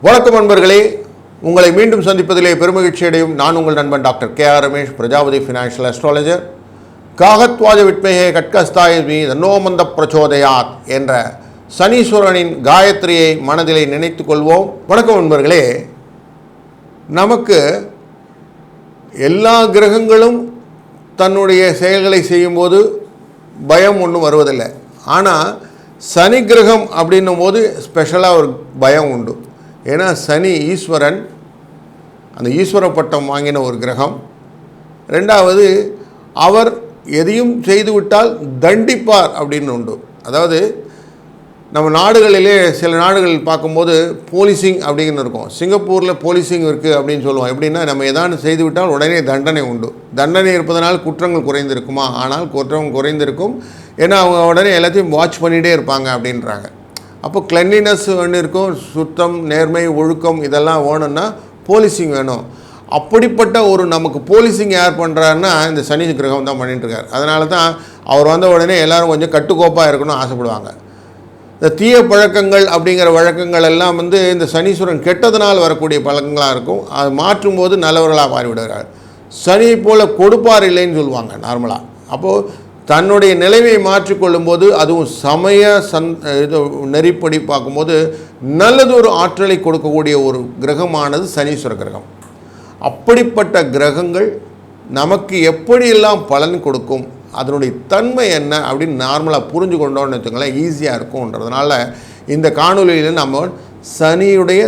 வணக்கம் நண்பர்களே, உங்களை மீண்டும் சந்திப்பதிலே பெருமகிழ்ச்சி அடையும் நான் உங்கள் நண்பன் doctor K R. Ramesh, Prajapati financial astrologer. காகத்வாஜ விட்மேகே கட்கஸ்தாயமி தன்னோமந்த பிரச்சோதயாத் என்ற சனீஸ்வரனின் காயத்ரியை மனதிலே நினைத்து கொள்வோம். வணக்கம் நண்பர்களே, நமக்கு எல்லா கிரகங்களும் தன்னுடைய செயல்களை செய்யும்போது பயம் ஒன்றும் வருவதில்லை. ஆனால் சனி கிரகம் அப்படின்னும் போது ஸ்பெஷலாக ஒரு பயம் உண்டு. ஏன்னா சனி ஈஸ்வரன், அந்த ஈஸ்வர பட்டம் வாங்கின ஒரு கிரகம். ரெண்டாவது, அவர் எதையும் செய்துவிட்டால் தண்டிப்பார் அப்படின்னு உண்டு. அதாவது நம்ம நாடுகளிலே சில நாடுகள் பார்க்கும்போது போலீசிங் அப்படிங்கிற இருக்கும். சிங்கப்பூரில் போலீசிங் இருக்குது அப்படின்னு சொல்லுவோம். எப்படின்னா, நம்ம எதாவது செய்துவிட்டால் உடனே தண்டனை உண்டு. தண்டனை இருப்பதனால் குற்றங்கள் குறைந்திருக்குமா? ஆனால் குற்றம் குறைந்திருக்கும். ஏன்னா அவங்க உடனே எல்லாத்தையும் வாட்ச் பண்ணிகிட்டே இருப்பாங்க அப்படின்றாங்க. அப்போ கிளென்லினஸ் ஒன்று இருக்கும், சுத்தம், நேர்மை, ஒழுக்கம் இதெல்லாம் வேணும்னா போலீசிங் வேணும். அப்படிப்பட்ட ஒரு நமக்கு போலீசிங் யார் பண்ணுறாருன்னா இந்த சனி கிரகம் தான் பண்ணிட்டுருக்கார். அதனால தான் அவர் வந்த உடனே எல்லோரும் கொஞ்சம் கட்டுக்கோப்பாக இருக்கணும்னு ஆசைப்படுவாங்க. இந்த தீய பழக்கங்கள் அப்படிங்கிற வழக்கங்கள் எல்லாம் இந்த சனீஸ்வரன் கெட்டதனால் வரக்கூடிய பழக்கங்களாக இருக்கும். அது மாற்றும்போது நல்லவர்களாக மாறிவிடுகிறார். சனி போல் கொடுப்பார் இல்லைன்னு சொல்லுவாங்க நார்மலாக. அப்போது தன்னுடைய நிலைமையை மாற்றிக்கொள்ளும்போது, அதுவும் சமய நெறிப்படி பார்க்கும்போது நல்லது ஒரு ஆற்றலை கொடுக்கக்கூடிய ஒரு கிரகமானது சனீஸ்வர கிரகம். அப்படிப்பட்ட கிரகங்கள் நமக்கு எப்படியெல்லாம் பலன் கொடுக்கும், அதனுடைய தன்மை என்ன அப்படின்னு நார்மலாக புரிஞ்சு கொண்டோன்னு வச்சுக்கோங்களேன், ஈஸியாக இருக்கும்ன்றதுனால இந்த காணொலியில் நம்ம சனியுடைய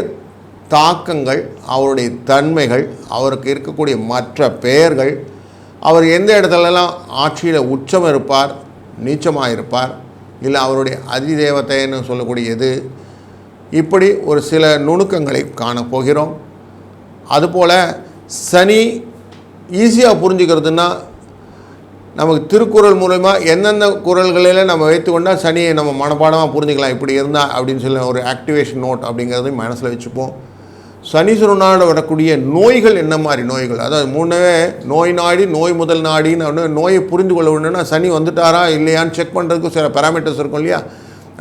தாக்கங்கள், அவருடைய தன்மைகள், அவருக்கு இருக்கக்கூடிய மற்ற பெயர்கள், அவர் எந்த இடத்துலலாம் ஆட்சியில் உச்சம் இருப்பார், நீச்சமாக இருப்பார், இல்லை அவருடைய அதிதேவத்தைன்னு சொல்லக்கூடியது, இப்படி ஒரு சில நுணுக்கங்களை காணப்போகிறோம். அதுபோல் சனி ஈஸியாக புரிஞ்சுக்கிறதுனா, நமக்கு திருக்குறள் மூலமா எந்தெந்த குறள்களில் நம்ம வைத்துக்கொண்டால் சனியை நம்ம மனப்பாடமாக புரிஞ்சுக்கலாம், இப்படி இருந்தால் அப்படின்னு சொல்லி ஒரு ஆக்டிவேஷன் நோட் அப்படிங்கிறதையும் மனசில் வச்சுப்போம். சனீஸ்வரனோட வரக்கூடிய நோய்கள் என்ன மாதிரி நோய்கள், அதாவது முன்னே நோய் நாடி, நோய் முதல் நாடின்னு நோயை புரிந்து கொள்ள வேணும்னா சனி வந்துட்டாரா இல்லையான்னு செக் பண்ணுறதுக்கு சில பேராமீட்டர்ஸ் இருக்கும் இல்லையா,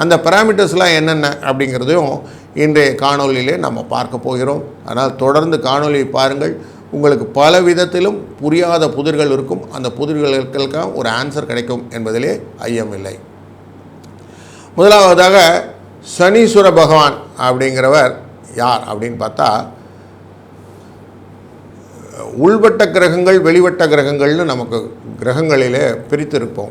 அந்த பேராமீட்டர்ஸ்லாம் என்னென்ன அப்படிங்கிறதையும் இன்றைய காணொலியிலே நம்ம பார்க்க போகிறோம். அதனால் தொடர்ந்து காணொலியை பாருங்கள். உங்களுக்கு பல விதத்திலும் புரியாத புதிர்கள் இருக்கும். அந்த புதிர்களுக்கெல்லாம் ஒரு ஆன்சர் கிடைக்கும் என்பதிலே ஐயமில்லை. முதலாவதாக சனீஸ்வர பகவான் அப்படிங்கிறவர் யார் அப்படின்னு பார்த்தா, உள்வட்ட கிரகங்கள், வெளிவட்ட கிரகங்கள்னு நமக்கு கிரகங்களிலே பிரித்திருப்போம்.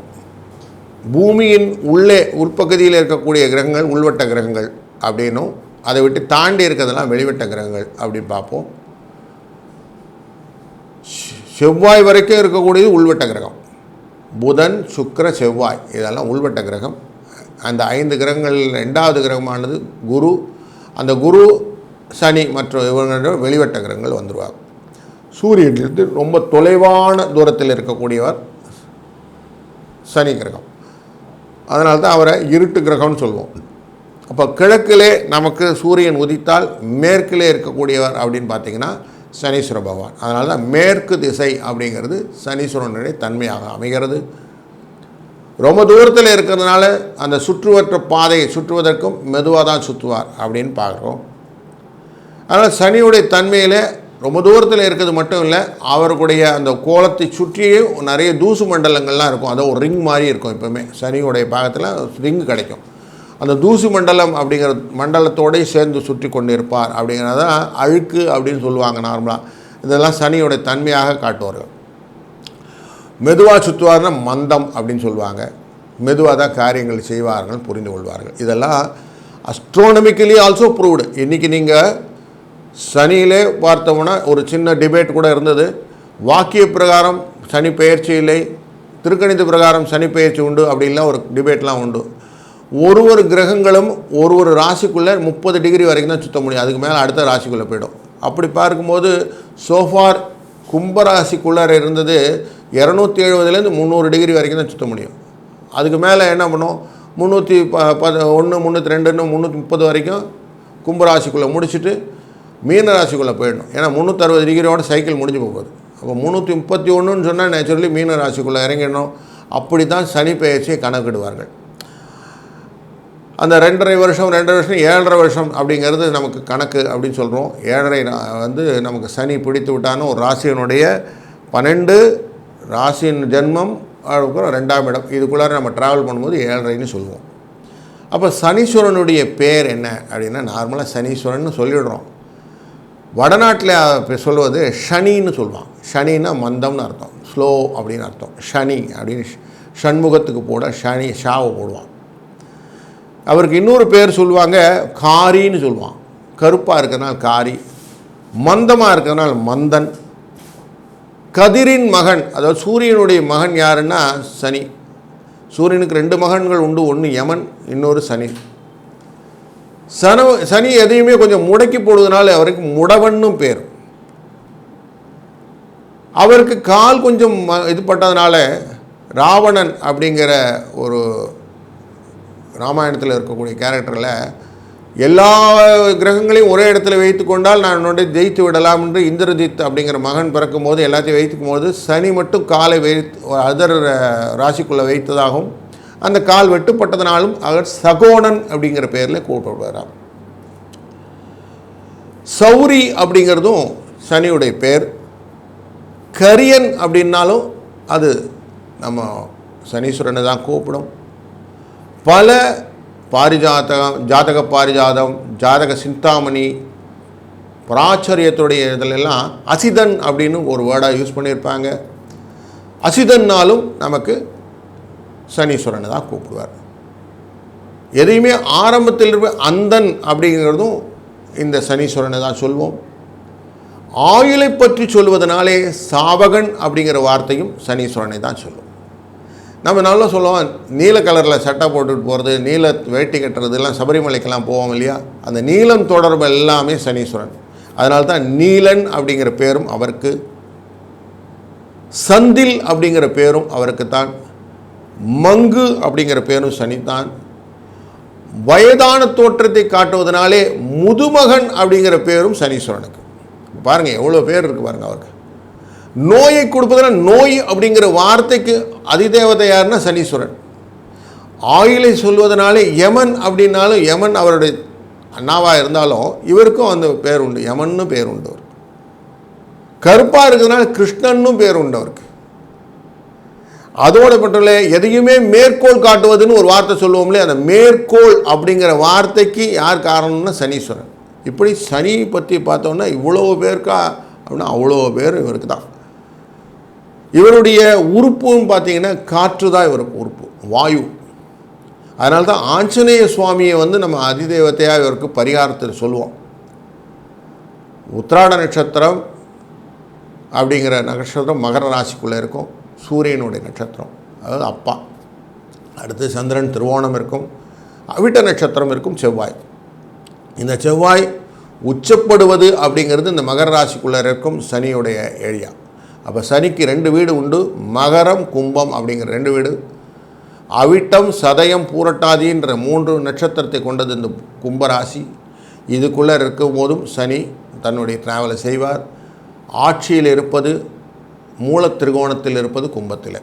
பூமியின் உள்ளே உட்பகுதியில் இருக்கக்கூடிய கிரகங்கள் உள்வட்ட கிரகங்கள் அப்படின்னும், அதை விட்டு தாண்டி இருக்கிறதெல்லாம் வெளிவட்ட கிரகங்கள் அப்படின்னு பார்ப்போம். செவ்வாய் வரைக்கும் இருக்கக்கூடியது உள்வட்ட கிரகம். புதன், சுக்கிர, செவ்வாய் இதெல்லாம் உள்வட்ட கிரகம். அந்த 5 கிரகங்கள் 2வது கிரகமானது குரு. அந்த குரு, சனி மற்றும் இவங்களோட வெளிவட்ட கிரகங்கள் வந்துடுவாங்க. சூரியனிலிருந்து ரொம்ப தொலைவான தூரத்தில் இருக்கக்கூடியவர் சனி கிரகம். அதனால தான் அவரை இருட்டு கிரகம்னு சொல்லுவோம். அப்போ கிழக்கிலே நமக்கு சூரியன் உதித்தால் மேற்கிலே இருக்கக்கூடியவர் அப்படின்னு பார்த்திங்கன்னா சனீஸ்வர பகவான். அதனால தான் மேற்கு திசை அப்படிங்கிறது சனீஸ்வரனுடைய தன்மையாக அமைகிறது. ரொம்ப தூரத்தில் இருக்கிறதுனால அந்த சுற்றுவற்ற பாதையை சுற்றுவதற்கும் மெதுவாக தான் சுற்றுவார் அப்படின்னு பார்க்குறோம். அதனால் சனியுடைய தன்மையில் ரொம்ப தூரத்தில் இருக்கிறது மட்டும் இல்லை, அவருடைய அந்த கோலத்தை சுற்றியே நிறைய தூசு மண்டலங்கள்லாம் இருக்கும். அது ஒரு ரிங் மாதிரி இருக்கும். எப்போவுமே சனியுடைய பாகத்தில் ரிங் கிடைக்கும். அந்த தூசு மண்டலம் அப்படிங்கிற மண்டலத்தோடய சேர்ந்து சுற்றி கொண்டு இருப்பார். அப்படிங்கிறதான் அழுக்கு அப்படின்னு சொல்லுவாங்க நார்மலாக. இதெல்லாம் சனியுடைய தன்மையாக காட்டுவார்கள். மெதுவாக சுற்றுவார்னா மந்தம் அப்படின்னு சொல்லுவாங்க. மெதுவாக தான் காரியங்கள் செய்வார்கள், புரிந்து கொள்வார்கள். இதெல்லாம் அஸ்ட்ரோனமிக்கலி ஆல்சோ ப்ரூவ்டு. இன்றைக்கி நீங்கள் சனியிலே பார்த்தோம்னா ஒரு சின்ன டிபேட் கூட இருந்தது. வாக்கிய பிரகாரம் சனி பெயர்ச்சி இல்லை, திருக்கணித பிரகாரம் சனி பெயர்ச்சி உண்டு அப்படின்லாம் ஒரு டிபேட்லாம் உண்டு. ஒரு கிரகங்களும் ஒரு ராசிக்குள்ளே 30 டிகிரி வரைக்கும் தான் சுற்ற முடியும். அதுக்கு மேலே அடுத்த ராசிக்குள்ளே போய்டும். அப்படி பார்க்கும்போது சோஃபார் கும்பராசிக்குள்ளார இருந்தது 270லேருந்து 300 டிகிரி வரைக்கும் தான் சுற்ற முடியும். அதுக்கு மேலே என்ன பண்ணும், 311, 302, 330 வரைக்கும் கும்பராசிக்குள்ளே முடிச்சுட்டு மீனராசிக்குள்ளே போயிடணும். ஏன்னா 360 டிகிரியோட சைக்கிள் முடிஞ்சு போகுது. அப்போ 331ன்னு சொன்னால் நேச்சுரலி மீனராசிக்குள்ளே இறங்கிடணும். அப்படி தான் சனி பெயர்ச்சியை கணக்கிடுவார்கள். அந்த 2.5 வருஷம் 7.5 வருஷம் அப்படிங்கிறது நமக்கு கணக்கு அப்படின்னு சொல்கிறோம். 7.5 நமக்கு சனி பிடித்து விட்டான்னு ஒரு ராசியினுடைய 12 ராசியின் ஜென்மம் அதுக்கப்புறம் 2ஆம் இடம் இதுக்குள்ளார நம்ம ட்ராவல் பண்ணும்போது 7.5ன்னு சொல்லுவோம். அப்போ சனீஸ்வரனுடைய பேர் என்ன அப்படின்னா நார்மலாக சனீஸ்வரன் சொல்லிடுறோம். வடநாட்டில் சொல்வது ஷனின்னு சொல்லுவாங்க. ஷனின்னா மந்தம்னு அர்த்தம், ஸ்லோ அப்படின்னு அர்த்தம். ஷனி அப்படின்னு ஷண்முகத்துக்கு போட ஷனி ஷாவை போடுவான். அவருக்கு இன்னொரு பேர் சொல்லுவாங்க காரின்னு சொல்லுவான். கருப்பாக இருக்கிறதுனால காரி, மந்தமாக இருக்கிறதுனால மந்தன். கதிரின் மகன், அதாவது சூரியனுடைய மகன் யாருன்னா சனி. சூரியனுக்கு 2 மகன்கள் உண்டு, ஒன்று யமன், இன்னொரு சனி. சனி எதையுமே கொஞ்சம் முடக்கி போடுவதனால அவருக்கு முடவன்னும் பேர். அவருக்கு கால் கொஞ்சம் இது பட்டதுனால ராவணன் அப்படிங்கிற ஒரு ராமாயணத்தில் இருக்கக்கூடிய கேரக்டரில் எல்லா கிரகங்களையும் ஒரே இடத்துல வைத்து கொண்டால் நான் என்னுடைய ஜெயித்து விடலாம் என்று இந்திரஜித் அப்படிங்கிற மகன் பிறக்கும் போது எல்லாத்தையும் வைத்துக்கும் போது சனி மட்டும் காலை அதர் ராசிக்குள்ளே வைத்ததாகவும் அந்த கால் வெட்டுப்பட்டதுனாலும் அவர் சகோணன் அப்படிங்கிற பேரில் கூப்பிடுவாராம். சௌரி அப்படிங்கிறதும் சனியுடைய பேர். கரியன் அப்படின்னாலும் அது நம்ம சனீஸ்வரனை தான் கூப்பிடும். பல பாரிஜாதகம், ஜாதக பாரிஜாதம், ஜாதக சிந்தாமணி, பிராச்சரியத்துடைய இதிலெல்லாம் அசிதன் அப்படின்னு ஒரு வேர்டாக யூஸ் பண்ணியிருப்பாங்க. அசிதன்னாலும் நமக்கு சனீஸ்வரனை தான் கூப்பிடுவார். எதையுமே ஆரம்பத்தில் இருக்க அந்தன் அப்படிங்கிறதும் இந்த சனீஸ்வரனை தான் சொல்வோம். ஆயுளை பற்றி சொல்வதனாலே சாவகன் அப்படிங்கிற வார்த்தையும் சனீஸ்வரனை தான் சொல்லுவோம். நம்ம நல்லா சொல்லுவோம், நீல கலரில் சட்டை போட்டுட்டு போகிறது, நீல வேட்டி கட்டுறது எல்லாம் சபரிமலைக்கெல்லாம் போவோம் இல்லையா, அந்த நீலம் தொடர்பு எல்லாமே சனீஸ்வரன். அதனால தான் நீலன் அப்படிங்கிற பேரும் அவருக்கு, சந்தில் அப்படிங்கிற பேரும் அவருக்கு தான், மங்கு அப்படிங்கிற பேரும் சனித்தான். வயதான தோற்றத்தை காட்டுவதனாலே முதுமகன் அப்படிங்கிற பேரும் சனீஸ்வரனுக்கு. பாருங்கள் எவ்வளோ பேர் இருக்குது பாருங்கள் அவருக்கு. நோயை கொடுப்பதில் நோய் அப்படிங்கிற வார்த்தைக்கு அதிதேவதை யாருன்னா சனீஸ்வரன். ஆயுளை சொல்வதனாலே யமன் அப்படின்னாலும் யமன் அவருடைய அண்ணாவாக இருந்தாலும் இவருக்கும் அந்த பேர் உண்டு, யமன்னு பேர் உண்டு. அவர் கருப்பாக இருக்கிறதுனால கிருஷ்ணன்னும் பேர் உண்டு அவருக்கு. அதோடு மட்டும் எதையுமே மேற்கோள் காட்டுவதுன்னு ஒரு வார்த்தை சொல்லுவோம்லே, அந்த மேற்கோள் அப்படிங்கிற வார்த்தைக்கு யார் காரணம்னா சனீஸ்வரன். இப்படி சனி பற்றி பார்த்தோன்னா இவ்வளோ பேருக்கா அப்படின்னா அவ்வளோ பேர் இவருக்கு தான். இவருடைய உறுப்புன்னு பார்த்தீங்கன்னா காற்று தான் இவருக்கு உறுப்பு, வாயு. அதனால தான் ஆஞ்சநேய சுவாமியை நம்ம அதிதேவத்தையாக இவருக்கு பரிகாரத்தில் சொல்லுவோம். உத்திராட நட்சத்திரம் அப்படிங்கிற நட்சத்திரம் மகர ராசிக்குள்ளே இருக்கும். சூரியனுடைய நட்சத்திரம், அதாவது அப்பா. அடுத்து சந்திரன் திருவோணம் இருக்கும். அவிட்ட நட்சத்திரம் இருக்கும் செவ்வாய். இந்த செவ்வாய் உச்சப்படுவது அப்படிங்கிறது இந்த மகர ராசிக்குள்ளே இருக்கும் சனியுடைய ஏரியா. அப்போ சனிக்கு 2 வீடு உண்டு, மகரம் கும்பம் அப்படிங்கிற 2 வீடு. அவிட்டம் சதயம் பூரட்டாதின்ற 3 நட்சத்திரத்தை கொண்டது இந்த கும்பராசி. இதுக்குள்ளே இருக்கும் போதும் சனி தன்னுடைய டிராவலை செய்வார். ஆட்சியில் இருப்பது மூல திரிகோணத்தில் இருப்பது கும்பத்தில்.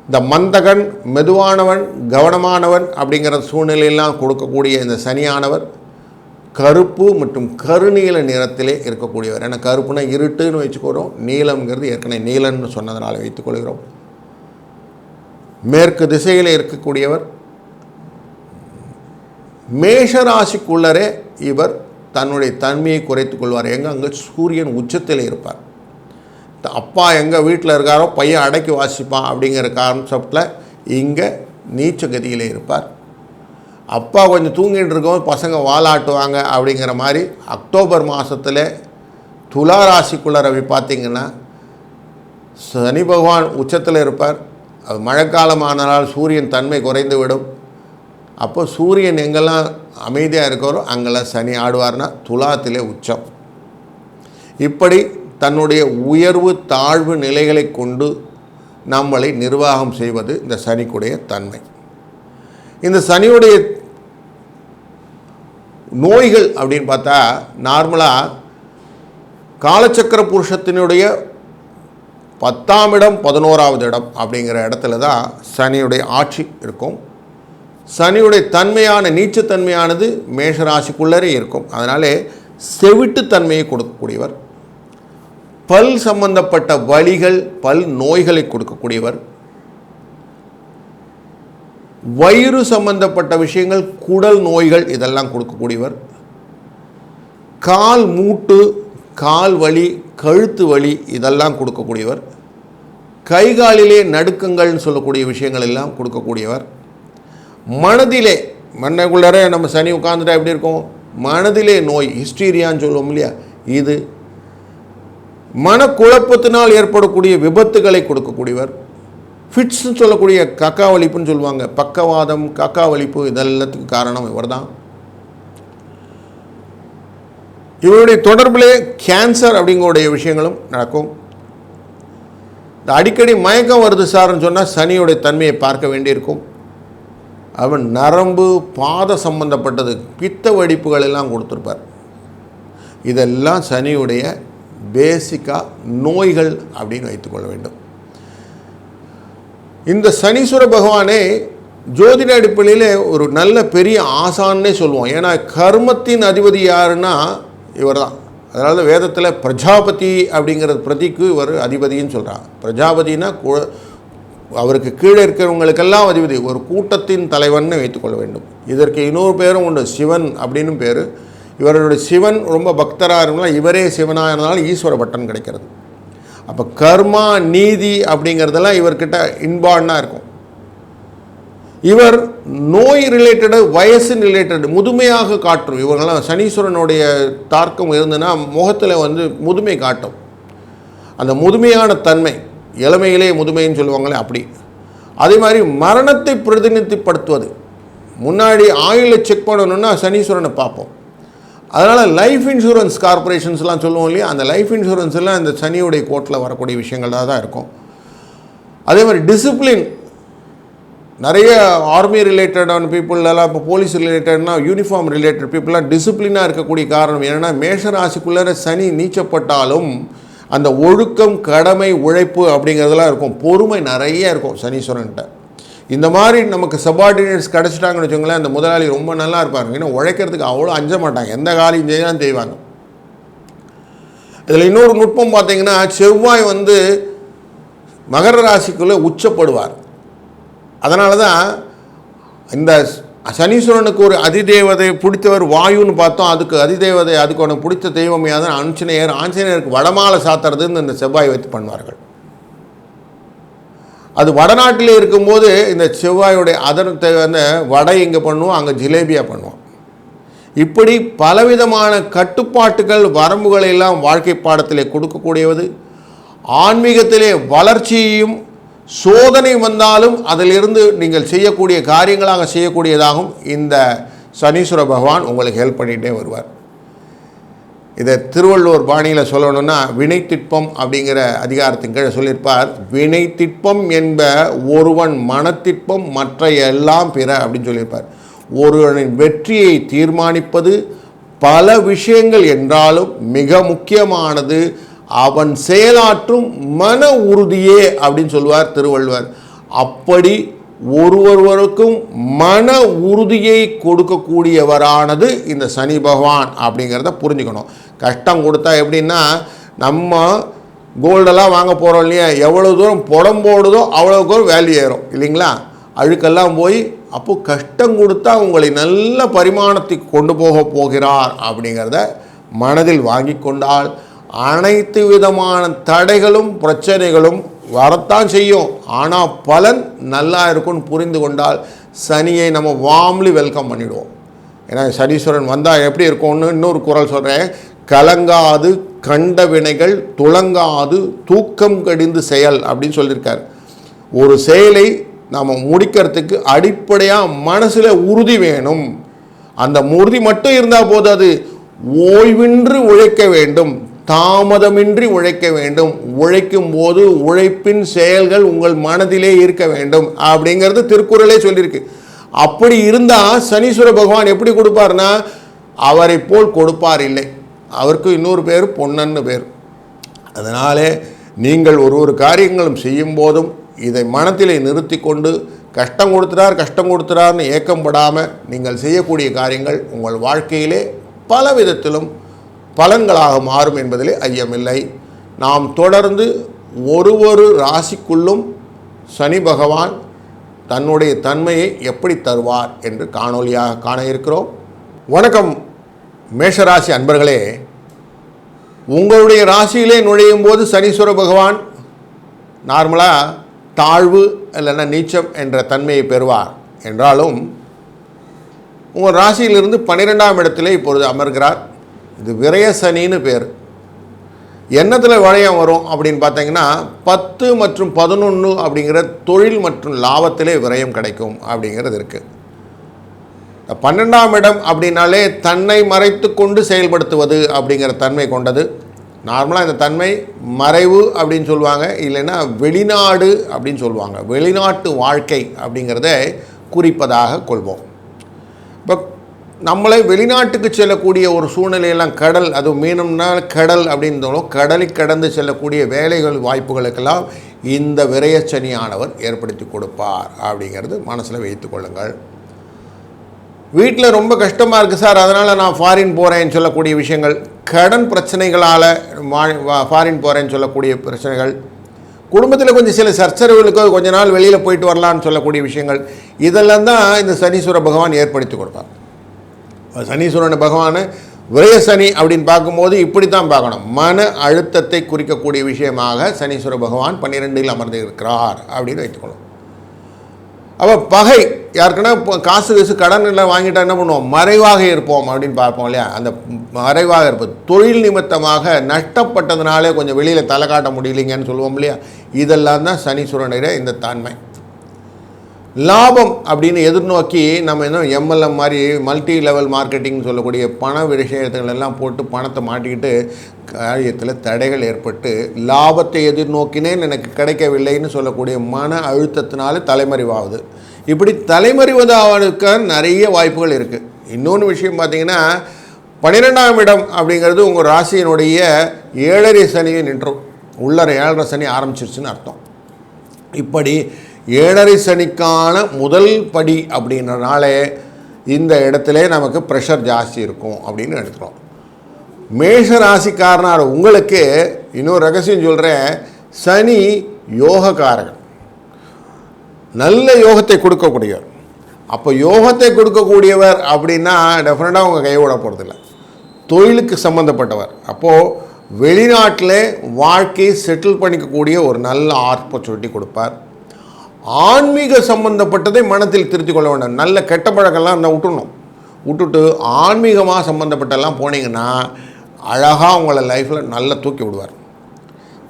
இந்த மந்தகன், மெதுவானவன், கவனமானவன் அப்படிங்கிற சூழ்நிலையெல்லாம் கொடுக்கக்கூடிய இந்த சனியானவர் கருப்பு மற்றும் கருநீல நிறத்திலே இருக்கக்கூடியவர். ஏன்னா கருப்புனா இருட்டுன்னு வச்சுக்கிறோம், நீலம்ங்கிறது ஏற்கனவே நீலன்னு சொன்னதனால் வைத்துக்கொள்கிறோம். மேற்கு திசையில் இருக்கக்கூடியவர். மேஷராசிக்குள்ளரே இவர் தன்னுடைய தன்மையை குறைத்து கொள்வார். அங்கே சூரியன் உச்சத்தில் இருப்பார். அப்பா எங்கள் வீட்டில் இருக்காரோ பையன் அடக்கி வாசிப்பான் அப்படிங்கிற கான்செப்டில் இங்கே நீச்ச கதியில் இருப்பார். அப்பா கொஞ்சம் தூங்கிட்டு இருக்கோம், பசங்க வாலாட்டுவாங்க அப்படிங்கிற மாதிரி அக்டோபர் மாதத்தில் துலா ராசிக்குள்ள ரவி பார்த்திங்கன்னா சனி பகவான் உச்சத்தில் இருப்பார். அது மழைக்காலமானால் சூரியன் தன்மை குறைந்து விடும். அப்போ சூரியன் எங்கெல்லாம் அமைதியாக இருக்கிறோ அங்கெல்லாம் சனி ஆடுவார்னா துலாத்திலே உச்சம். இப்படி தன்னுடைய உயர்வு தாழ்வு நிலைகளை கொண்டு நம்மளை நிர்வாகம் செய்வது இந்த சனிக்குடைய தன்மை. இந்த சனியுடைய நோய்கள் அப்படின்னு பார்த்தா நார்மலாக காலச்சக்கர புருஷத்தினுடைய 10ஆம் இடம் 11ஆவது இடம் அப்படிங்கிற இடத்துல தான் சனியுடைய ஆட்சி இருக்கும். சனியுடைய தன்மையான நீச்சத்தன்மையானது மேஷராசிக்குள்ளரே இருக்கும். அதனாலே செவிட்டுத்தன்மையை கொடுக்கக்கூடியவர், பல் சம்பந்தப்பட்ட வலிகள் பல் நோய்களை கொடுக்கக்கூடியவர், வயிறு சம்பந்தப்பட்ட விஷயங்கள் குடல் நோய்கள் இதெல்லாம் கொடுக்கக்கூடியவர், கால் மூட்டு கால் வலி கழுத்து வலி இதெல்லாம் கொடுக்கக்கூடியவர், கைகாலிலே நடுக்கங்கள்னு சொல்லக்கூடிய விஷயங்கள் எல்லாம் கொடுக்கக்கூடியவர், மனதிலே மண்ணுக்குள்ளே நம்ம சனி உட்காந்துட்டா எப்படி இருக்கும், மனதிலே நோய் ஹிஸ்டீரியான்னு சொல்லுவோம் இல்லையா, இது மனக்குழப்பத்தினால் ஏற்படக்கூடிய விபத்துகளை கொடுக்கக்கூடியவர், ஃபிட்ஸ்ன்னு சொல்லக்கூடிய கக்கா வலிப்புன்னு சொல்லுவாங்க, பக்கவாதம் கக்கா வலிப்பு இதெல்லாத்துக்கு காரணம் இவர் தான். இவருடைய தொடர்பிலே கேன்சர் அப்படிங்கக்கூடிய விஷயங்களும் நடக்கும். இந்த அடிக்கடி மயக்கம் வருது சார்ன்னு சொன்னால் சனியுடைய தன்மையை பார்க்க வேண்டியிருக்கும். அவன் நரம்பு பாத சம்பந்தப்பட்டது பித்த வெடிப்புகள் எல்லாம் கொடுத்துருப்பார். இதெல்லாம் சனியுடைய பேசிக்காக நோய்கள் அப்படின்னு வைத்துக்கொள்ள வேண்டும். இந்த சனீஸ்வர பகவானே ஜோதிட அடிப்படையில் ஒரு நல்ல பெரிய ஆசான்னே சொல்லுவோம். ஏன்னா கர்மத்தின் அதிபதி யாருன்னா இவர் தான். அதனால வேதத்தில் பிரஜாபதி அப்படிங்கிறது பிரதிக்கு இவர் அதிபதின்னு சொல்கிறாங்க. பிரஜாபதினா அவருக்கு கீழே இருக்கிறவங்களுக்கெல்லாம் அதிபதி, ஒரு கூட்டத்தின் தலைவன்னு வைத்துக்கொள்ள வேண்டும். இதற்கு இன்னொரு பேரும் உண்டு, சிவன் அப்படின்னு பேர். இவருடைய சிவன் ரொம்ப பக்தராக இருந்தால் இவரே சிவனாக இருந்தாலும் ஈஸ்வர பட்டன் கிடைக்கிறது. அப்போ கர்மா நீதி அப்படிங்கிறதெல்லாம் இவர்கிட்ட இன்பார்டாக இருக்கும். இவர் நோய் ரிலேட்டடு வயசு ரிலேட்டடு முதுமையாக காட்டும். இவங்கெல்லாம் சனீஸ்வரனுடைய தாக்கம் இருந்ததுன்னா முகத்தில் முதுமை காட்டும். அந்த முதுமையான தன்மை இளமையிலே முதுமைன்னு சொல்லுவாங்களே அப்படி. அதே மாதிரி மரணத்தை பிரதிநிதிப்படுத்துவது, முன்னாடி ஆயுளை செக் பண்ணணுன்னா சனீஸ்வரனை பார்ப்போம். அதனால் லைஃப் இன்சூரன்ஸ் கார்பரேஷன்ஸ்லாம் சொல்லுவோம் இல்லையா, அந்த லைஃப் இன்சூரன்ஸ் எல்லாம் இந்த சனியுடைய கோட்டில் வரக்கூடிய விஷயங்களாக தான் இருக்கும். அதே மாதிரி டிசிப்ளின், நிறைய ஆர்மி ரிலேட்டடான பீப்புளெல்லாம் இப்போ போலீஸ் ரிலேட்டட்னா யூனிஃபார்ம் ரிலேட்டட் பீப்புளெலாம் டிசிப்ளினாக இருக்கக்கூடிய காரணம் என்னென்னா மேஷராசிக்குள்ளே சனி நீச்சப்பட்டாலும் அந்த ஒழுக்கம் கடமை உழைப்பு அப்படிங்கிறதெல்லாம் இருக்கும். பொறுமை நிறைய இருக்கும் சனீஸ்வரன்கிட்ட. இந்த மாதிரி நமக்கு சபார்டினேட்ஸ் கிடச்சிட்டாங்கன்னு வச்சுக்கோங்களேன், அந்த முதலாளி ரொம்ப நல்லா இருப்பாங்க. ஏன்னா உழைக்கிறதுக்கு அவ்வளோ அஞ்ச மாட்டாங்க, எந்த காலையும் செய்யலாம் செய்வாங்க. இதில் இன்னொரு நுட்பம் பார்த்தீங்கன்னா, செவ்வாய் மகர ராசிக்குள்ளே உச்சப்படுவார். அதனால தான் இந்த சனீஸ்வரனுக்கு ஒரு அதிதேவதை பிடித்தவர் வாயுன்னு பார்த்தோம். அதுக்கு அதிதேவதை அதுக்கு உனக்கு பிடித்த தெய்வம் யாதான் ஆஞ்சநேயர். ஆஞ்சநேயருக்கு வடமாலை சாத்துறதுன்னு இந்த செவ்வாய் வைத்து பண்ணுவார்கள். அது வடநாட்டில் இருக்கும்போது இந்த செவ்வாயுடைய அதனத்தை வடை இங்கே பண்ணுவோம், அங்கே ஜிலேபியாக பண்ணுவோம். இப்படி பலவிதமான கட்டுப்பாட்டுகள் வரம்புகளை எல்லாம் வாழ்க்கை பாடத்திலே கொடுக்கக்கூடியது. ஆன்மீகத்திலே வளர்ச்சியையும் சோதனை வந்தாலும் அதிலிருந்து நீங்கள் செய்யக்கூடிய காரியங்களாக செய்யக்கூடியதாகவும் இந்த சனீஸ்வர பகவான் உங்களுக்கு ஹெல்ப் பண்ணிகிட்டே வருவார். இதை திருவள்ளுவர் பாணியில் சொல்லணும்னா வினைத்திட்பம் அப்படிங்கிற அதிகாரத்தின் கீழே சொல்லியிருப்பார். வினைத்திட்பம் என்ப ஒருவன் மனத்திட்பம் மற்ற எல்லாம் பிற அப்படின்னு சொல்லியிருப்பார். ஒருவனின் வெற்றியை தீர்மானிப்பது பல விஷயங்கள் என்றாலும் மிக முக்கியமானது அவன் செயலாற்றும் மன உறுதியே அப்படின்னு சொல்லுவார் திருவள்ளுவர். அப்படி ஒருவருக்கும் மன உறுதியை கொடுக்கக்கூடியவரானது இந்த சனி பகவான் அப்படிங்கிறத புரிஞ்சுக்கணும். கஷ்டம் கொடுத்தா எப்படின்னா, நம்ம கோல்டெல்லாம் வாங்க போகிறோம் இல்லையா, எவ்வளோ தூரம் புடம் போடுதோ அவ்வளோ தூரம் வேல்யூ ஏறும் இல்லைங்களா, அழுக்கெல்லாம் போய். அப்போது கஷ்டம் கொடுத்தா உங்களை நல்ல பரிமாணத்துக்கு கொண்டு போகிறார் அப்படிங்கிறத மனதில் வாங்கி கொண்டால் அனைத்து விதமான தடைகளும் பிரச்சனைகளும் வரத்தான் செய்யும், ஆனால் பலன் நல்லா இருக்கும்னு புரிந்து கொண்டால் சனியை நம்ம வார்ம்லி வெல்கம் பண்ணிவிடுவோம். ஏன்னா சனீஸ்வரன் வந்தால் எப்படி இருக்கும்னு இன்னொரு குறள் சொல்கிறேன். கலங்காது கண்ட வினைகள் துளங்காது தூக்கம் கடிந்து செயல் அப்படின்னு சொல்லியிருக்கார். ஒரு செயலை நாம் முடிக்கிறதுக்கு அடிப்படையாக மனசில் உறுதி வேணும். அந்த உறுதி மட்டும் இருந்தால் போதாது, ஓய்வின்றி உழைக்க வேண்டும், தாமதமின்றி உழைக்க வேண்டும். உழைக்கும் போது உழைப்பின் செயல்கள் உங்கள் மனதிலே இருக்க வேண்டும் அப்படிங்கிறது திருக்குறளே சொல்லியிருக்கு. அப்படி இருந்தால் சனீஸ்வர பகவான் எப்படி கொடுப்பார்னா, அவரை போல் கொடுப்பார் இல்லை. அவருக்கு இன்னொரு பேர் பொன்னன்னு பேர். அதனாலே நீங்கள் ஒரு காரியங்களும் செய்யும் போதும் இதை மனத்திலே நிறுத்தி கொண்டு கஷ்டம் கொடுத்துறார்னு ஏக்கம் படாமல் நீங்கள் செய்யக்கூடிய காரியங்கள் உங்கள் வாழ்க்கையிலே பல விதத்திலும் பலன்களாக மாறும் என்பதிலே ஐயமில்லை. நாம் தொடர்ந்து ஒரு ராசிக்குள்ளும் சனி பகவான் தன்னுடைய தன்மையை எப்படி தருவார் என்று காணொலியாக காண இருக்கிறோம். வணக்கம் மேஷராசி அன்பர்களே. உங்களுடைய ராசியிலே நுழையும் போது சனீஸ்வர பகவான் நார்மலாக தாழ்வு இல்லைன்னா நீச்சம் என்ற தன்மையை பெறுவார். என்றாலும் உங்கள் ராசியிலிருந்து 12ஆம் இடத்திலே இப்பொழுது அமர்கிறார். இது விரய சனின்னு பேர். என்னத்தில் விரயம் வரும் அப்படின்னு பார்த்தீங்கன்னா 10 மற்றும் 11 அப்படிங்கிற தொழில் மற்றும் லாபத்திலே விரயம் கிடைக்கும் அப்படிங்கிறது இருக்குது. 12ஆம் இடம் அப்படின்னாலே தன்னை மறைத்து கொண்டு செயல்படுத்துவது அப்படிங்கிற தன்மை கொண்டது. நார்மலாக இந்த தன்மை மறைவு அப்படின்னு சொல்லுவாங்க, இல்லைன்னா வெளிநாடு அப்படின்னு சொல்லுவாங்க. வெளிநாட்டு வாழ்க்கை அப்படிங்கிறத குறிப்பதாக கொள்வோம். இப்போ நம்மளை வெளிநாட்டுக்கு செல்லக்கூடிய ஒரு சூழ்நிலையெல்லாம் கடல், அது மீனம்னா கடல் அப்படின்னு கடலை கடந்து செல்லக்கூடிய வேலைகள் வாய்ப்புகளுக்கெல்லாம் இந்த விரயச்சனியானவர் ஏற்படுத்தி கொடுப்பார் அப்படிங்கிறது மனசில் வைத்து கொள்ளுங்கள். வீட்டில் ரொம்ப கஷ்டமாக இருக்குது சார், அதனால் நான் ஃபாரின் போகிறேன்னு சொல்லக்கூடிய விஷயங்கள், கடன் பிரச்சனைகளால் ஃபாரின் போகிறேன்னு சொல்லக்கூடிய பிரச்சனைகள், குடும்பத்தில் கொஞ்சம் சில சர்ச்சரவுகளுக்கு கொஞ்ச நாள் வெளியில் போயிட்டு வரலான்னு சொல்லக்கூடிய விஷயங்கள், இதெல்லாம் தான் இந்த சனீஸ்வர பகவான் ஏற்படுத்தி கொடுப்பார். சனீஸ்வரன் பகவான் விரய சனி அப்படின்னு பார்க்கும்போது இப்படி தான் பார்க்கணும். மன அழுத்தத்தை குறிக்கக்கூடிய விஷயமாக சனீஸ்வர பகவான் 12இல் அமர்ந்து இருக்கிறார் அப்படின்னு வைத்துக்கணும். அப்போ பகை யாருக்குன்னா இப்போ காசு கடன் எல்லாம் வாங்கிட்டா என்ன பண்ணுவோம், மறைவாக இருப்போம் அப்படின்னு பார்ப்போம் இல்லையா. அந்த மறைவாக இருப்பது தொழில் நிமித்தமாக நஷ்டப்பட்டதுனாலே கொஞ்சம் வெளியில் தலை காட்ட முடியலைங்கன்னு சொல்லுவோம் இல்லையா. இதெல்லாம் தான் சனீஸ்வரனுடைய இந்த தன்மை. லாபம் அப்படின்னு எதிர்நோக்கி நம்ம என்ன எம்எல்எம் மாதிரி மல்டி லெவல் மார்க்கெட்டிங்னு சொல்லக்கூடிய பண விஷயங்கள் எல்லாம் போட்டு பணத்தை மாட்டிக்கிட்டு காரியத்தில் தடைகள் ஏற்பட்டு லாபத்தை எதிர்நோக்கினேன் எனக்கு கிடைக்கவில்லைன்னு சொல்லக்கூடிய மன அழுத்தத்தினால தலைமறைவாகுது. இப்படி தலைமறைவதற்கு நிறைய வாய்ப்புகள் இருக்குது. இன்னொன்று விஷயம் பார்த்திங்கன்னா 12ஆம் இடம் அப்படிங்கிறது உங்கள் ராசியினுடைய 7.5 சனியை நின்றும் உள்ளரை 7.5 சனி ஆரம்பிச்சிருச்சுன்னு அர்த்தம். இப்படி 7.5 சனிக்கான முதல் படி அப்படின்றனாலே இந்த இடத்துல நமக்கு ப்ரெஷர் ஜாஸ்தி இருக்கும் அப்படின்னு எடுத்துக்கிறோம். மேஷ ராசிக்காரனார் உங்களுக்கு இன்னொரு ரகசியம் சொல்கிறேன். சனி யோகக்காரகன், நல்ல யோகத்தை கொடுக்கக்கூடியவர். அப்போ யோகத்தை கொடுக்கக்கூடியவர் அப்படின்னா டெஃபினட்டாக அவங்க கைவிட போகிறதில்ல. தொழிலுக்கு சம்மந்தப்பட்டவர். அப்போது வெளிநாட்டில் வாழ்க்கையை செட்டில் பண்ணிக்கக்கூடிய ஒரு நல்ல ஆப்பர்ச்சுனிட்டி கொடுப்பார். ஆன்மீக சம்பந்தப்பட்டதை மனத்தில் திருத்தி கொள்ள வேண்டும். நல்ல கெட்ட பழக்கம்லாம் இருந்தால் விட்டுட்டு ஆன்மீகமாக சம்மந்தப்பட்டெல்லாம் போனீங்கன்னா அழகாக உங்களை லைஃப்பில் நல்லா தூக்கி விடுவார்.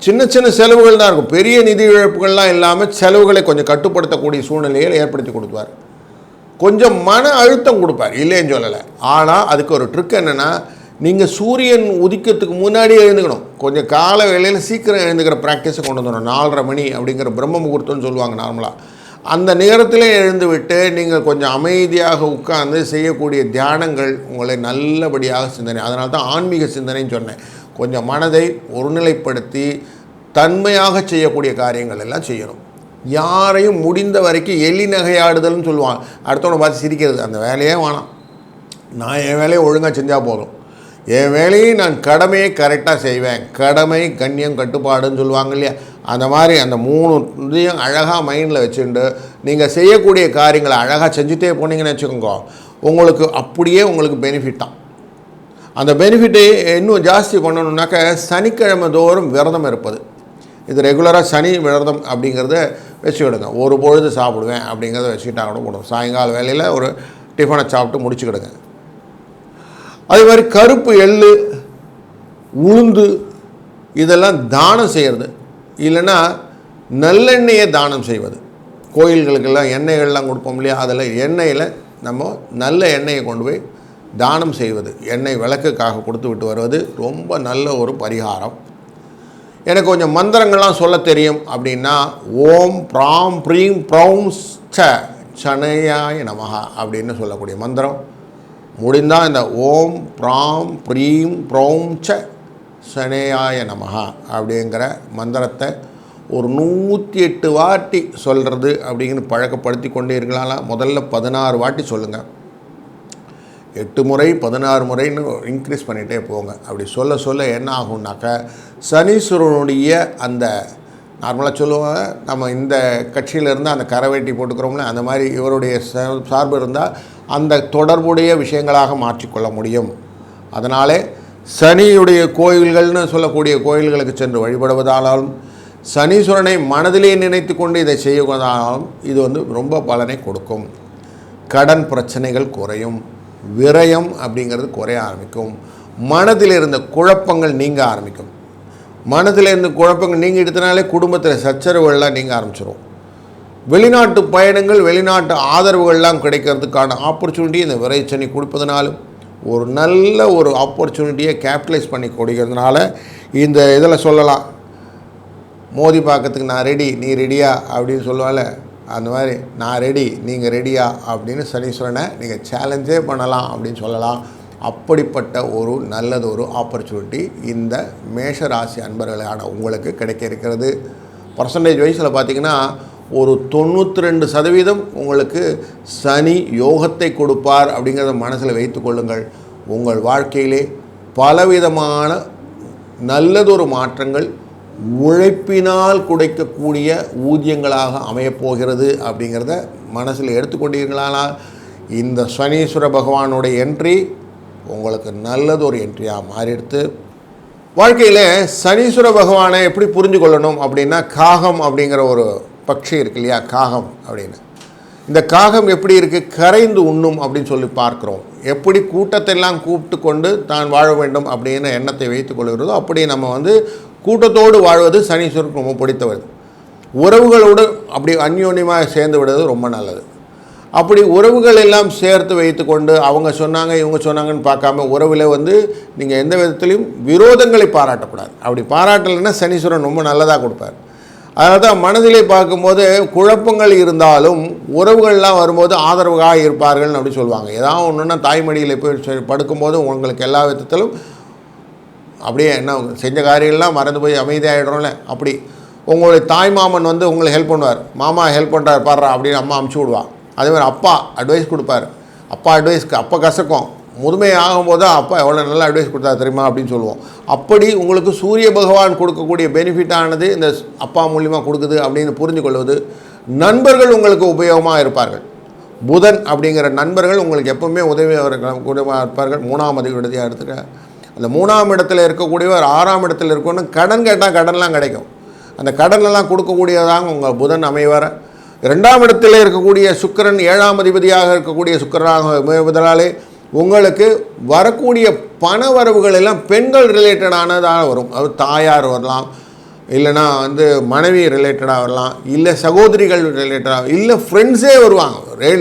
சின்ன சின்ன செலவுகள் தான் இருக்கும், பெரிய நிதி இழப்புகள்லாம் இல்லாமல் செலவுகளை கொஞ்சம் கட்டுப்படுத்தக்கூடிய சூழ்நிலையை ஏற்படுத்தி கொடுப்பார். கொஞ்சம் மன அழுத்தம் கொடுப்பார், இல்லைன்னு சொல்லலை. ஆனால் அதுக்கு ஒரு ட்ரிக் என்னென்னா, நீங்கள் சூரியன் உதிக்கிறதுக்கு முன்னாடியே எழுந்துக்கணும். கொஞ்சம் கால வேளையில் சீக்கிரம் எழுந்துக்கிற ப்ராக்டிஸை கொண்டு வந்துடணும். 4:30 மணி அப்படிங்கிற பிரம்ம முகூர்த்தம்னு சொல்லுவாங்க நார்மலாக. அந்த நேரத்திலே எழுந்து விட்டு நீங்கள் கொஞ்சம் அமைதியாக உட்கார்ந்து செய்யக்கூடிய தியானங்கள் உங்களை நல்லபடியாக சிந்தனை. அதனால தான் ஆன்மீக சிந்தனைன்னு சொன்னேன். கொஞ்சம் மனதை ஒருநிலைப்படுத்தி தன்மையாக செய்யக்கூடிய காரியங்கள் எல்லாம் செய்யணும். யாரையும் முடிந்த வரைக்கும் எள்ளி நகையாடுதல்னு சொல்லுவாங்க. அடுத்தவனை பார்த்து சிரிக்கிறது, அந்த வேலையே வேணாம். நான் என் வேலையை ஒழுங்காக செஞ்சால் போதும். என் வேலையை நான் கடமையை கரெக்டாக செய்வேன். கடமை, கண்ணியம், கட்டுப்பாடுன்னு சொல்லுவாங்க இல்லையா. அந்த மாதிரி அந்த 3 இதையும் அழகாக மைண்டில் வச்சுட்டு நீங்கள் செய்யக்கூடிய காரியங்களை அழகாக செஞ்சுட்டே போனீங்கன்னு வச்சுக்கோங்க, உங்களுக்கு அப்படியே உங்களுக்கு பெனிஃபிட் தான். அந்த பெனிஃபிட்டை இன்னும் ஜாஸ்தி பண்ணணுன்னாக்க சனிக்கிழமை தோறும் விரதம் இருப்பது. இது ரெகுலராக சனி விரதம் அப்படிங்கிறத வச்சுக்கிடுங்க. ஒரு பொழுது சாப்பிடுவேன் அப்படிங்கிறத வச்சுக்கிட்டா கூட போடும். சாயங்கால வேலையில் ஒரு டிஃபனை சாப்பிட்டு முடிச்சுக்கிடுங்க. அதே மாதிரி கருப்பு எள்ளு, உளுந்து இதெல்லாம் தானம் செய்கிறது. இல்லைன்னா நல்லெண்ணெயை தானம் செய்வது. கோயில்களுக்கெல்லாம் எண்ணெய்கள்லாம் கொடுப்போம் இல்லையா, அதில் எண்ணெயில் நம்ம நல்ல எண்ணெயை கொண்டு போய் தானம் செய்வது, எண்ணெய் விளக்குக்காக கொடுத்து விட்டு வருவது ரொம்ப நல்ல ஒரு பரிகாரம். எனக்கு கொஞ்சம் மந்திரங்கள்லாம் சொல்ல தெரியும் அப்படின்னா, ஓம் ப்ராம் ப்ரீம் ப்ரௌம் சனையாய நமஹா அப்படின்னு சொல்லக்கூடிய மந்திரம். முடிந்தால் இந்த ஓம் ப்ராம் ப்ரீம் ப்ரௌம் சனையாய நமஹா அப்படிங்கிற மந்திரத்தை ஒரு 108 வாட்டி சொல்கிறது அப்படிங்கிறது பழக்கப்படுத்தி கொண்டே இருக்கலாம். முதல்ல 16 வாட்டி சொல்லுங்கள். 8 முறை 16 முறைன்னு இன்க்ரீஸ் பண்ணிகிட்டே போங்க. அப்படி சொல்ல சொல்ல என்ன ஆகும்னாக்க சனீஸ்வரனுடைய அந்த நார்மலாக சொல்லுவாங்க, நம்ம இந்த கட்சியிலேருந்து அந்த கரவேட்டி போட்டுக்கிறோம்ல, அந்த மாதிரி இவருடைய சார்பு இருந்தால் அந்த தொடர்புடைய விஷயங்களாக மாற்றிக்கொள்ள முடியும். அதனாலே சனியுடைய கோயில்கள்னு சொல்லக்கூடிய கோயில்களுக்கு சென்று வழிபடுவதாலும் சனீஸ்வரனை மனதிலே நினைத்து கொண்டு இதை செய்வதாலும் இது ரொம்ப பலனை கொடுக்கும். கடன் பிரச்சனைகள் குறையும், விரயம் அப்படிங்கிறது குறைய ஆரம்பிக்கும், மனதில் இருந்த குழப்பங்கள் நீங்க ஆரம்பிக்கும். மனதில் இருந்த குழப்பங்கள் நீங்க எடுத்தனாலே குடும்பத்தில் சச்சரவுகள்லாம் நீங்க ஆரம்பிச்சிடும். வெளிநாட்டு பயணங்கள், வெளிநாட்டு ஆதரவுகள்லாம் கிடைக்கிறதுக்கான ஆப்பர்ச்சுனிட்டி இந்த விரைச்சனி கொடுப்பதனாலும் ஒரு நல்ல ஒரு ஆப்பர்ச்சுனிட்டியை கேபிட்டலைஸ் பண்ணி கொடுக்கிறதுனால இந்த இதில் சொல்லலாம், மோதி பார்க்கறதுக்கு நான் ரெடி, நீ ரெடியா அப்படின்னு சொல்லுவாள், அந்த மாதிரி நான் ரெடி, நீங்கள் ரெடியா அப்படின்னு சனீஸ்வரனை நீங்கள் சேலஞ்சே பண்ணலாம் அப்படின்னு சொல்லலாம். அப்படிப்பட்ட ஒரு நல்லது ஒரு ஆப்பர்ச்சுனிட்டி இந்த மேஷராசி அன்பர்களான உங்களுக்கு கிடைக்க இருக்கிறது. பர்சன்டேஜ் வைஸில் பார்த்திங்கன்னா ஒரு 92% உங்களுக்கு சனி யோகத்தை கொடுப்பார் அப்படிங்கிறத மனசில் வைத்து கொள்ளுங்கள். உங்கள் வாழ்க்கையிலே பலவிதமான நல்லதொரு மாற்றங்கள் உழைப்பினால் கிடைக்கக்கூடிய ஊதியங்களாக அமையப்போகிறது அப்படிங்கிறத மனசில் எடுத்துக்கொண்டீர்களானால் இந்த சனீஸ்வர பகவானுடைய என்ட்ரி உங்களுக்கு நல்லதொரு என்ட்ரியாக மாறிடுத்து. வாழ்க்கையில் சனீஸ்வர பகவானை எப்படி புரிஞ்சு கொள்ளணும் அப்படின்னா, காகம் அப்படிங்கிற ஒரு பட்சி இருக்கு இல்லையா, காகம் அப்படின்னு. இந்த காகம் எப்படி இருக்குது, கரைந்து உண்ணும் அப்படின்னு சொல்லி பார்க்குறோம். எப்படி கூட்டத்தெல்லாம் கூப்பிட்டு கொண்டு தான் வாழ வேண்டும் அப்படின்னு எண்ணத்தை வைத்துக் கொள்கிறதோ அப்படி நம்ம கூட்டத்தோடு வாழ்வது சனீஸ்வரனுக்கு ரொம்ப பிடித்தவது. உறவுகளோடு அப்படி அந்யோன்யமாக சேர்ந்து விடுவது ரொம்ப நல்லது. அப்படி உறவுகள் எல்லாம் சேர்த்து வைத்து கொண்டு அவங்க சொன்னாங்க இவங்க சொன்னாங்கன்னு பார்க்காம உறவில் நீங்கள் எந்த விதத்துலையும் விரோதங்களை பாராட்டக்கூடாது. அப்படி பாராட்டலைன்னா சனீஸ்வரன் ரொம்ப நல்லதாக கொடுப்பார். அதனால தான் மனதிலே பார்க்கும்போது குழப்பங்கள் இருந்தாலும் உறவுகள்லாம் வரும்போது ஆதரவாக இருப்பார்கள்னு அப்படி சொல்லுவாங்க. ஏதாவது ஒன்றுன்னா தாய்மடியில் போய் படுக்கும்போது உங்களுக்கு எல்லா விதத்திலும் அப்படியே என்ன செஞ்ச காரியங்கள்லாம் மறந்து போய் அமைதியாகிடுறோம்ல, அப்படி உங்களுடைய தாய் மாமன் உங்களுக்கு ஹெல்ப் பண்ணுவார். மாமா ஹெல்ப் பண்ணுறார் பாடுறா அப்படின்னு அம்மா அமுச்சு விடுவாள். அதேமாதிரி அப்பா அட்வைஸ் கொடுப்பார். அப்பா அட்வைஸ்க்கு அப்போ கசக்கும், முதுமை ஆகும்போது தான் அப்பா எவ்வளோ நல்லா அட்வைஸ் கொடுத்தா தெரியுமா அப்படின்னு சொல்லுவோம். அப்படி உங்களுக்கு சூரிய பகவான் கொடுக்கக்கூடிய பெனிஃபிட்டானது இந்த அப்பா மூலிமா கொடுக்குது அப்படின்னு புரிஞ்சு கொள்வது. நண்பர்கள் உங்களுக்கு உபயோகமாக இருப்பார்கள். புதன் அப்படிங்கிற நண்பர்கள் உங்களுக்கு எப்பவுமே உதவியாக இருப்பார்கள். 3ஆம் அதிபதியாக எடுத்துக்க, அந்த 3ஆம் இடத்துல இருக்கக்கூடியவர் 6ஆம் இடத்துல இருக்கணும். கடன் கேட்டால் கடன்லாம் கிடைக்கும். அந்த கடனெல்லாம் கொடுக்கக்கூடியதாங்க உங்கள் புதன் அமைவார். 2ஆம் இடத்தில் இருக்கக்கூடிய சுக்கிரன் 7ஆம் அதிபதியாக இருக்கக்கூடிய சுக்கிரனாக அமைவதனாலே உங்களுக்கு வரக்கூடிய பண வரவுகள் எல்லாம் பெண்கள் ரிலேட்டடானதாக வரும். அது தாயார் வரலாம், இல்லைனா மனைவி ரிலேட்டடாக வரலாம், இல்லை சகோதரிகள் ரிலேட்டடாக, இல்லை ஃப்ரெண்ட்ஸே வருவாங்க.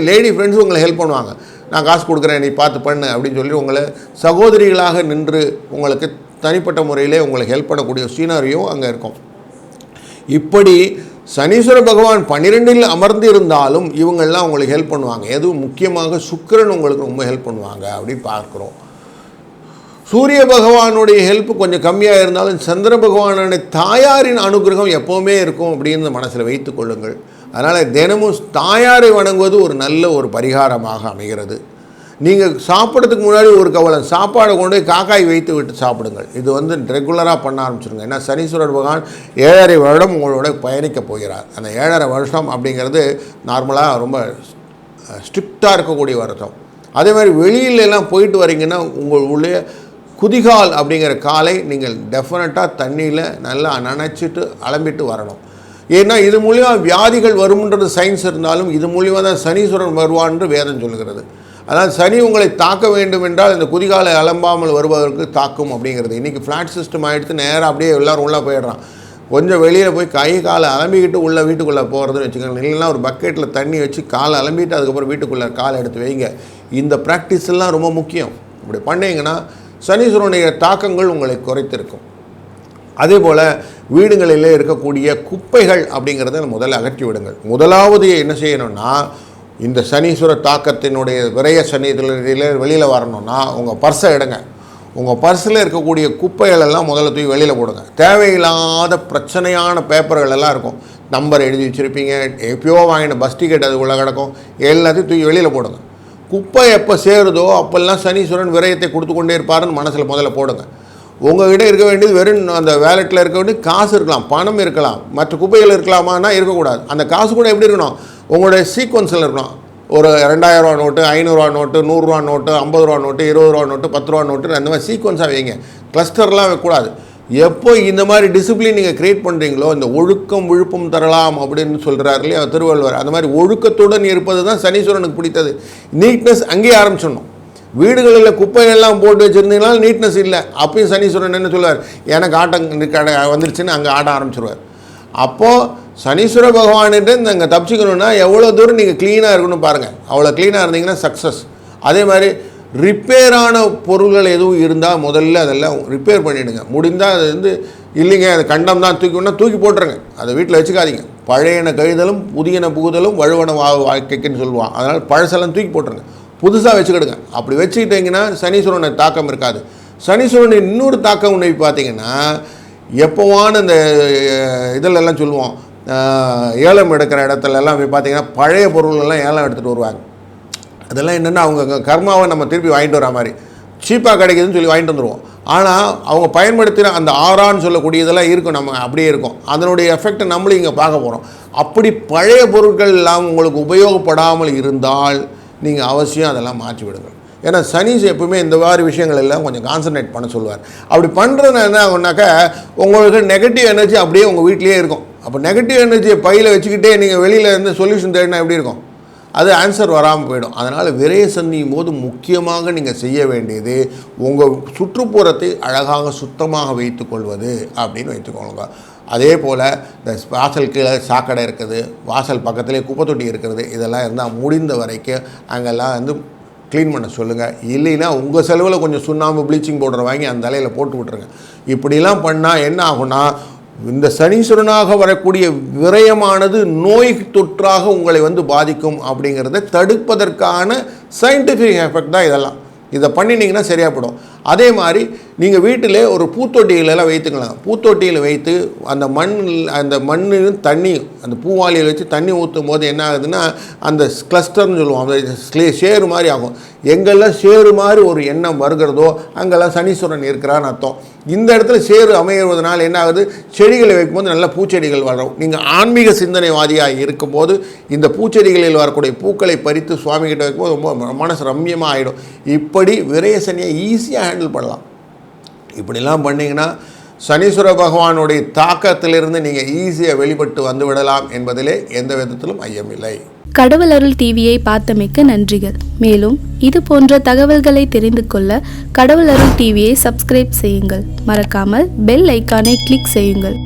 லேடி ஃப்ரெண்ட்ஸ் உங்களை ஹெல்ப் பண்ணுவாங்க. நான் காசு கொடுக்குறேன் நீ பார்த்து பண்ணு அப்படின்னு சொல்லி உங்களை சகோதரிகளாக நின்று உங்களுக்கு தனிப்பட்ட முறையிலே உங்களுக்கு ஹெல்ப் பண்ணக்கூடிய சீனரியும் அங்கே இருக்கும். இப்படி சனீஸ்வர பகவான் 12இல் அமர்ந்து இருந்தாலும் இவங்கள்லாம் உங்களுக்கு ஹெல்ப் பண்ணுவாங்க. எதுவும் முக்கியமாக சுக்கிரன் உங்களுக்கு ரொம்ப ஹெல்ப் பண்ணுவாங்க அப்படின்னு பார்க்குறோம். சூரிய பகவானுடைய ஹெல்ப் கொஞ்சம் கம்மியாக இருந்தாலும் சந்திர பகவானுடைய தாயாரின் அனுகிரகம் எப்போவுமே இருக்கும் அப்படின்னு மனசில் வைத்து கொள்ளுங்கள். அதனால் தினமும் தாயாரை வணங்குவது ஒரு நல்ல ஒரு பரிகாரமாக அமைகிறது. நீங்கள் சாப்பிட்றதுக்கு முன்னாடி ஒரு கவலை சாப்பாடை கொண்டு போய் காக்காய் வைத்து விட்டு சாப்பிடுங்கள். இது ரெகுலராக பண்ண ஆரம்பிச்சிருங்க. ஏன்னா சனீஸ்வரர் பகவான் 7.5 வருடம் உங்களோட பயணிக்க போகிறார். அந்த 7.5 வருஷம் அப்படிங்கிறது நார்மலாக ரொம்ப ஸ்ட்ரிக்டாக இருக்கக்கூடிய வருஷம். அதே மாதிரி வெளியிலெல்லாம் போயிட்டு வரீங்கன்னா உங்களுடைய குதிகால் அப்படிங்கிற காலை நீங்கள் டெஃபினட்டாக தண்ணியில் நல்லா நனைச்சிட்டு அலம்பிட்டு வரணும். ஏன்னா இது மூலிமா வியாதிகள் வரும்ன்றது சயின்ஸ் இருந்தாலும் இது மூலிமா தான் சனீஸ்வரன் வருவான்னு வேதம் சொல்லுகிறது. அதாவது சனி உங்களை தாக்க வேண்டும் என்றால் இந்த குதிகாலை அலம்பாமல் வருவதற்கு தாக்கும் அப்படிங்கிறது. இன்றைக்கி ஃப்ளாட் சிஸ்டம் ஆகிடுத்து, நேராக அப்படியே எல்லோரும் உள்ளே போயிடுறான். கொஞ்சம் வெளியில் போய் கை காலை அலம்பிக்கிட்டு உள்ளே வீட்டுக்குள்ளே போகிறதுன்னு வச்சுக்கோங்க. இல்லைன்னா ஒரு பக்கெட்டில் தண்ணி வச்சு காலை அலம்பிட்டு அதுக்கப்புறம் வீட்டுக்குள்ளே காலை எடுத்து வைங்க. இந்த ப்ராக்டிஸ் எல்லாம் ரொம்ப முக்கியம். இப்படி பண்ணிங்கன்னா சனீஸ்வரனுடைய தாக்கங்கள் உங்களை குறைத்திருக்கும். அதே போல் வீடுகளிலே இருக்கக்கூடிய குப்பைகள் அப்படிங்கிறத முதல்ல அகற்றி விடுங்கள். முதலாவது என்ன செய்யணும்னா, இந்த சனீஸ்வர தாக்கத்தினுடைய விரய சனி வெளியில் வரணும்னா உங்கள் பர்ஸை எடுங்க. உங்கள் பர்ஸில் இருக்கக்கூடிய குப்பைகள் எல்லாம் முதல்ல தூக்கி வெளியில் போடுங்க. தேவையில்லாத பிரச்சனையான பேப்பர்கள் எல்லாம் இருக்கும், நம்பர் எழுதி வச்சுருப்பீங்க, எப்பயோ வாங்கின பஸ் டிக்கெட் அதுக்குள்ளே கிடக்கும், எல்லாத்தையும் தூக்கி வெளியில் போடுங்க. குப்பை எப்போ சேருதோ அப்போல்லாம் சனீஸ்வரன் விரயத்தை கொடுத்து கொண்டே இருப்பாருன்னு மனசில் முதல்ல போடுங்க. உங்கள்கிட்ட இருக்க வேண்டியது வெறும் அந்த வேலெட்டில் இருக்க வேண்டியது காசு இருக்கலாம், பணம் இருக்கலாம், மற்ற குப்பைகள் இருக்கலாமான்னா இருக்கக்கூடாது. அந்த காசு கூட எப்படி இருக்கணும், உங்களுடைய சீக்வன்ஸில் இருக்கணும். ஒரு 2000 ரூபா நோட்டு, 500 ரூபா நோட்டு, 100 ரூபா நோட்டு, 50 ரூபா நோட்டு, 20 ரூபா நோட்டு, 10 ரூபா நோட்டு, அந்த மாதிரி சீக்வன்ஸாக வைங்க. கிளஸ்டர்லாம் வைக்கக்கூடாது. எப்போ இந்த மாதிரி டிசிப்ளின் நீங்கள் க்ரியேட் பண்ணுறீங்களோ, இந்த ஒழுக்கம் விழுப்பம் தரலாம் அப்படின்னு சொல்கிறார் இல்லையா திருவள்ளுவர், அந்த மாதிரி ஒழுக்கத்துடன் இருப்பது தான் சனீஸ்வரனுக்கு பிடித்தது. நீட்னஸ் அங்கேயே ஆரம்பிச்சிடணும். வீடுகளில் குப்பைகள்லாம் போட்டு வச்சுருந்தீங்கன்னா நீட்னஸ் இல்லை. அப்பயும் சனீஸ்வரன் என்ன சொல்லுவார், எனக்கு ஆட்டம் வந்துருச்சுன்னு அங்கே ஆட ஆரம்பிச்சிருவார். அப்போது சனீஸ்வர பகவான்கிட்ட அங்கே தப்பிச்சிக்கணுன்னா எவ்வளோ தூரம் நீங்கள் க்ளீனாக இருக்கணும் பாருங்கள். அவ்வளோ க்ளீனாக இருந்தீங்கன்னா சக்ஸஸ். அதே மாதிரி ரிப்பேரான பொருள்கள் எதுவும் இருந்தால் முதல்ல அதெல்லாம் ரிப்பேர் பண்ணிவிடுங்க. முடிந்தால் அது இல்லைங்க அது கண்டம் தான் தூக்கி போட்டுருங்க, அதை வீட்டில் வச்சுக்காதீங்க. பழையன கழிதலும் புதியன புகுதலும் வழுவன வாழ்க்கைக்குன்னு சொல்லுவான். அதனால் பழசெல்லாம் தூக்கி போட்டுருங்க, புதுசாக வச்சுக்கிடுங்க. அப்படி வச்சுக்கிட்டிங்கன்னா சனீஸ்வரனை தாக்கம் இருக்காது. சனீஸ்வரன் இன்னொரு தாக்கம் ஒன்று பார்த்தீங்கன்னா, எப்போவான இந்த இதிலெல்லாம் சொல்லுவோம், ஏலம் எடுக்கிற இடத்துலலாம் போய் பார்த்தீங்கன்னா பழைய பொருளெல்லாம் ஏலம் எடுத்துகிட்டு வருவாங்க. அதெல்லாம் என்னென்னா அவங்க கர்மாவை நம்ம திருப்பி வாங்கிட்டு வர மாதிரி சீப்பாக கிடைக்குதுன்னு சொல்லி வாங்கிட்டு வந்துடுவோம். ஆனால் அவங்க பயன்படுத்தின அந்த ஆறான்னு சொல்லக்கூடியதெல்லாம் இருக்கும், நம்ம அப்படியே இருக்கும். அதனுடைய எஃபெக்டை நம்மளும் இங்கே பார்க்க போகிறோம். அப்படி பழைய பொருட்கள் எல்லாம் உங்களுக்கு உபயோகப்படாமல் இருந்தால் நீங்கள் அவசியம் அதெல்லாம் மாற்றி விடுங்க. ஏன்னா சனீஸ் எப்பவுமே இந்த மாதிரி விஷயங்கள் எல்லாம் கொஞ்சம் கான்சன்ட்ரேட் பண்ண சொல்லுவார். அப்படி பண்ணுறது என்ன ஆகுனாக்கா, உங்களுக்கு நெகட்டிவ் எனர்ஜி அப்படியே உங்கள் வீட்டிலே இருக்கும். அப்போ நெகட்டிவ் எனர்ஜியை பையில் வச்சுக்கிட்டே நீங்கள் வெளியில் இருந்து சொல்யூஷன் தேடினா எப்படி இருக்கும், அது ஆன்சர் வராமல் போயிடும். அதனால் விரய சந்தியும் போது முக்கியமாக நீங்கள் செய்ய வேண்டியது உங்கள் சுற்றுப்புறத்தை அழகாக சுத்தமாக வைத்து கொள்வது அப்படின்னு வைத்துக்கொள்ளுங்க. அதே போல் இந்த வாசல் கீழே சாக்கடை இருக்குது, வாசல் பக்கத்துலேயே குப்பை தொட்டி இருக்கிறது, இதெல்லாம் இருந்தால் முடிந்த வரைக்கும் அங்கெல்லாம் க்ளீன் பண்ண சொல்லுங்கள். இல்லைன்னா உங்கள் செலவில் கொஞ்சம் சுண்ணாம்பு ப்ளீச்சிங் பவுடர் வாங்கி அந்த தலையில் போட்டு விட்ருங்க. இப்படிலாம் பண்ணால் என்ன ஆகுனா, இந்த சனீஸ்வரனாக வரக்கூடிய விரயமானது நோய் தொற்றாக உங்களை பாதிக்கும். அப்படிங்கிறத தடுப்பதற்கான சயின்டிஃபிக் எஃபெக்ட் தான் இதெல்லாம். இதை பண்ணினீங்கன்னா சரியாகப்படும். அதே மாதிரி நீங்கள் வீட்டில் ஒரு பூத்தொட்டிகளெல்லாம் வைத்துக்கலாம். பூத்தொட்டியில் வைத்து அந்த மண்ணும் தண்ணி அந்த பூவாளியில் வச்சு தண்ணி ஊற்றும் போது என்ன ஆகுதுன்னா, அந்த கிளஸ்டர்னு சொல்லுவோம், அந்த சேரு மாதிரி ஆகும். எங்கெல்லாம் சேரு மாதிரி ஒரு எண்ணம் வருகிறதோ அங்கெல்லாம் சனீஸ்வரன் இருக்கிறான்னு அர்த்தம். இந்த இடத்துல சேரு அமைவதனால் என்ன ஆகுது, செடிகளை வைக்கும்போது நல்ல பூச்செடிகள் வளரும். நீங்கள் ஆன்மீக சிந்தனைவாதியாக இருக்கும்போது இந்த பூச்செடிகளில் வரக்கூடிய பூக்களை பறித்து சுவாமிகிட்ட வைக்கும்போது ரொம்ப மனசு ரம்யமாக ஆகிடும். இப்படி விரய சனியை ஈஸியாக ஹேண்டில் பண்ணலாம். இப்படிலாம் பண்ணிங்கன்னா சனீஸ்வர பகவானுடைய தாக்கத்திலிருந்து நீங்கள் ஈஸியாக வெளிப்பட்டு வந்து விடலாம் என்பதிலே எந்த விதத்திலும் ஐயமில்லை. கடவுள் அருள் டிவியை பார்த்தமைக்கு நன்றிகள். மேலும் இது போன்ற தகவல்களை தெரிந்து கொள்ள கடவுள் அருள் டிவியை சப்ஸ்கிரைப் செய்யுங்கள். மறக்காமல் பெல் ஐக்கானை கிளிக் செய்யுங்கள்.